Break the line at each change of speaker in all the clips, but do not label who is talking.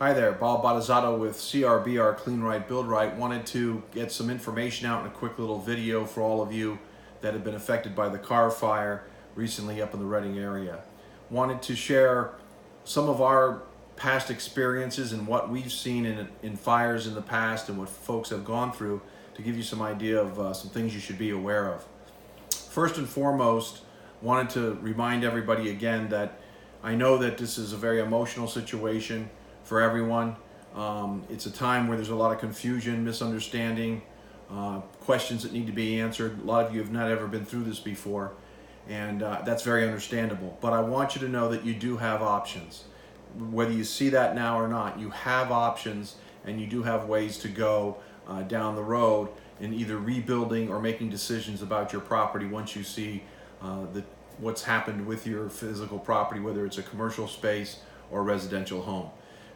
Hi there, Bob Battizzato with CRBR Clean Right Build Right. Wanted to get some information out in a quick little video for all of you that have been affected by the Carr fire recently up in the Reading area. Wanted to share some of our past experiences and what we've seen in fires in the past and what folks have gone through to give you some idea of some things you should be aware of. First and foremost, wanted to remind everybody again that I know that this is a very emotional situation for everyone. It's a time where there's a lot of confusion, misunderstanding, questions that need to be answered. A lot of you have not ever been through this before, and that's very understandable. But I want you to know that you do have options. Whether you see that now or not, you have options, and you do have ways to go down the road in either rebuilding or making decisions about your property once you see what's happened with your physical property, whether it's a commercial space or a residential home.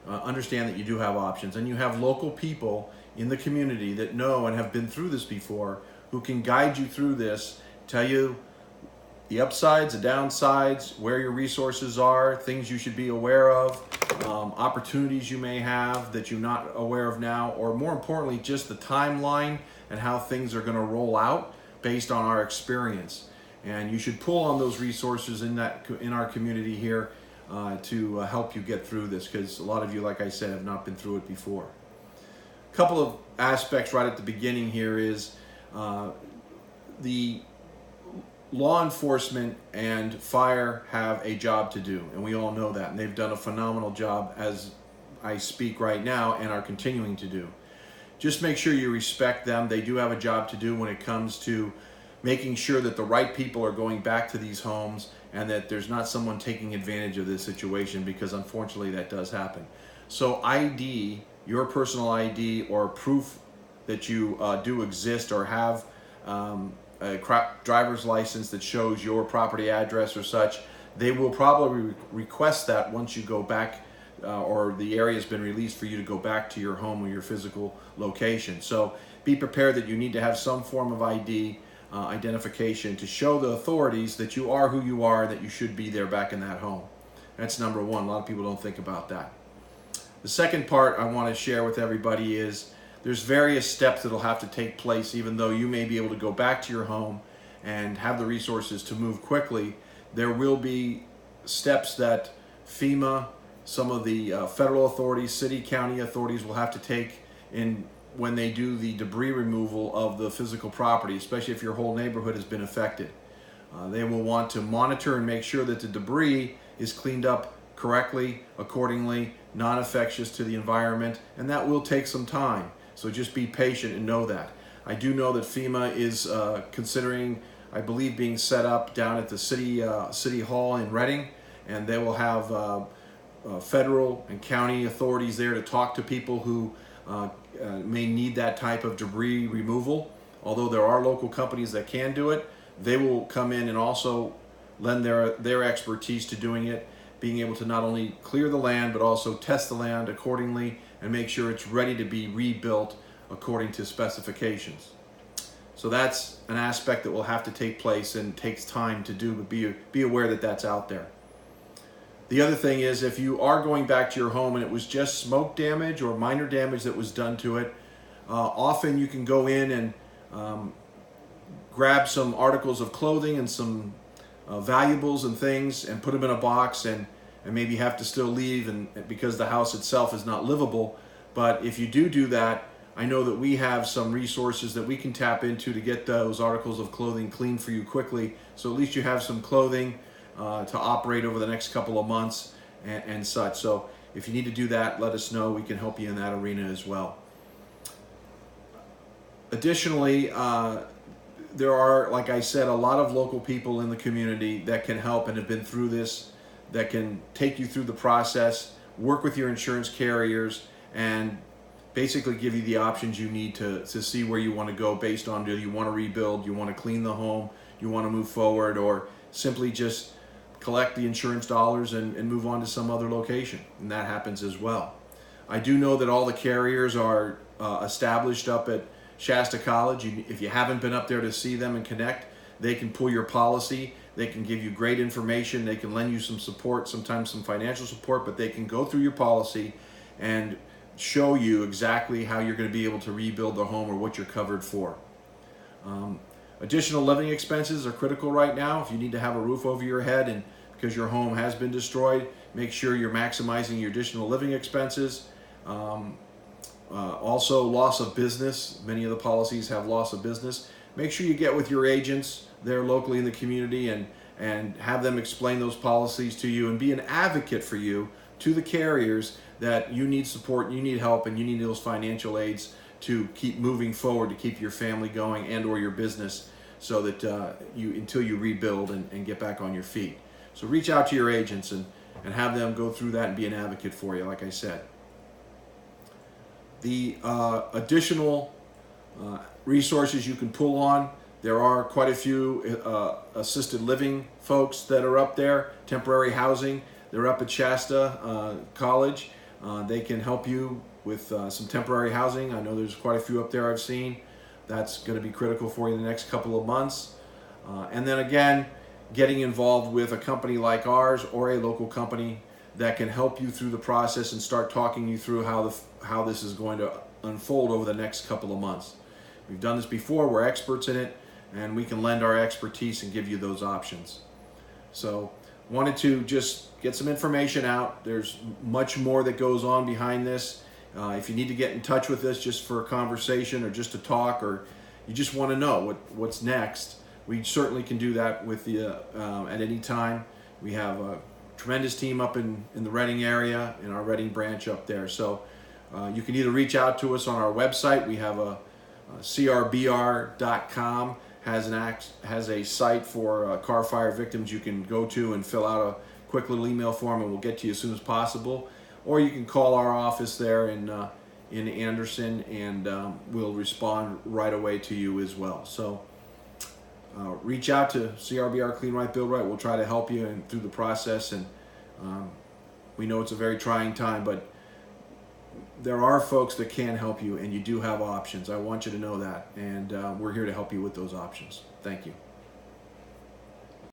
Understand that you do have options, and you have local people in the community that know and have been through this before who can guide you through this, tell you the upsides, the downsides, where your resources are, things you should be aware of, opportunities you may have that you're not aware of now, or more importantly, just the timeline and how things are going to roll out based on our experience. And you should pull on those resources in our community here to help you get through this, because a lot of you, like I said, have not been through it before. A couple of aspects right at the beginning here is the law enforcement and fire have a job to do, and we all know that, and they've done a phenomenal job as I speak right now and are continuing to do. Just make sure you respect them. They do have a job to do when it comes to making sure that the right people are going back to these homes and that there's not someone taking advantage of this situation, because unfortunately that does happen. So ID, your personal ID or proof that you do exist or have a driver's license that shows your property address or such, they will probably request that once you go back or the area has been released for you to go back to your home or your physical location. So be prepared that you need to have some form of ID identification to show the authorities that you are who you are, that you should be there back in that home. That's number one. A lot of people don't think about that. The second part I want to share with everybody is there's various steps that will have to take place. Even though you may be able to go back to your home and have the resources to move quickly, there will be steps that FEMA, some of the federal authorities, city, county authorities will have to take in when they do the debris removal of the physical property, especially if your whole neighborhood has been affected. They will want to monitor and make sure that the debris is cleaned up correctly, accordingly, non-infectious to the environment, and that will take some time. So just be patient and know that. I do know that FEMA is considering, I believe, being set up down at the city hall in Reading, and they will have federal and county authorities there to talk to people who may need that type of debris removal. Although there are local companies that can do it, they will come in and also lend their expertise to doing it, being able to not only clear the land but also test the land accordingly and make sure it's ready to be rebuilt according to specifications. So that's an aspect that will have to take place and takes time to do, but be aware that that's out there. The other thing is, if you are going back to your home and it was just smoke damage or minor damage that was done to it, often you can go in and grab some articles of clothing and some valuables and things and put them in a box and maybe have to still leave because the house itself is not livable. But if you do that, I know that we have some resources that we can tap into to get those articles of clothing cleaned for you quickly. So at least you have some clothing to operate over the next couple of months and such. So if you need to do that, let us know. We can help you in that arena as well. Additionally, there are, like I said, a lot of local people in the community that can help and have been through this, that can take you through the process, work with your insurance carriers, and basically give you the options you need to see where you want to go based on, do you want to rebuild, you want to clean the home, you want to move forward, or simply just collect the insurance dollars and move on to some other location. And that happens as well. I do know that all the carriers are established up at Shasta College. If you haven't been up there to see them and connect, they can pull your policy. They can give you great information. They can lend you some support, sometimes some financial support, but they can go through your policy and show you exactly how you're going to be able to rebuild the home or what you're covered for. Additional living expenses are critical right now. If you need to have a roof over your head and because your home has been destroyed, make sure you're maximizing your additional living expenses. Also, loss of business. Many of the policies have loss of business. Make sure you get with your agents there locally in the community and have them explain those policies to you and be an advocate for you to the carriers that you need support, you need help, and you need those financial aids to keep moving forward, to keep your family going and or your business so that until you rebuild and get back on your feet. So reach out to your agents and have them go through that and be an advocate for you, like I said. The additional resources you can pull on, there are quite a few assisted living folks that are up there, temporary housing. They're up at Shasta College. They can help you with some temporary housing. I know there's quite a few up there I've seen. That's going to be critical for you in the next couple of months. And then again, getting involved with a company like ours or a local company that can help you through the process and start talking you through how this is going to unfold over the next couple of months. We've done this before, we're experts in it, and we can lend our expertise and give you those options. So wanted to just get some information out. There's much more that goes on behind this. If you need to get in touch with us just for a conversation or just to talk, or you just want to know what's next, we certainly can do that with you at any time. We have a tremendous team up in the Reading area, in our Reading branch up there. So you can either reach out to us on our website. We have a crbr.com has a site for car fire victims you can go to and fill out a quick little email form, and we'll get to you as soon as possible. Or you can call our office there in Anderson, and we'll respond right away to you as well. So reach out to CRBR Clean Right Build Right. We'll try to help you through the process, and we know it's a very trying time, but there are folks that can help you, and you do have options. I want you to know that, and we're here to help you with those options. Thank you.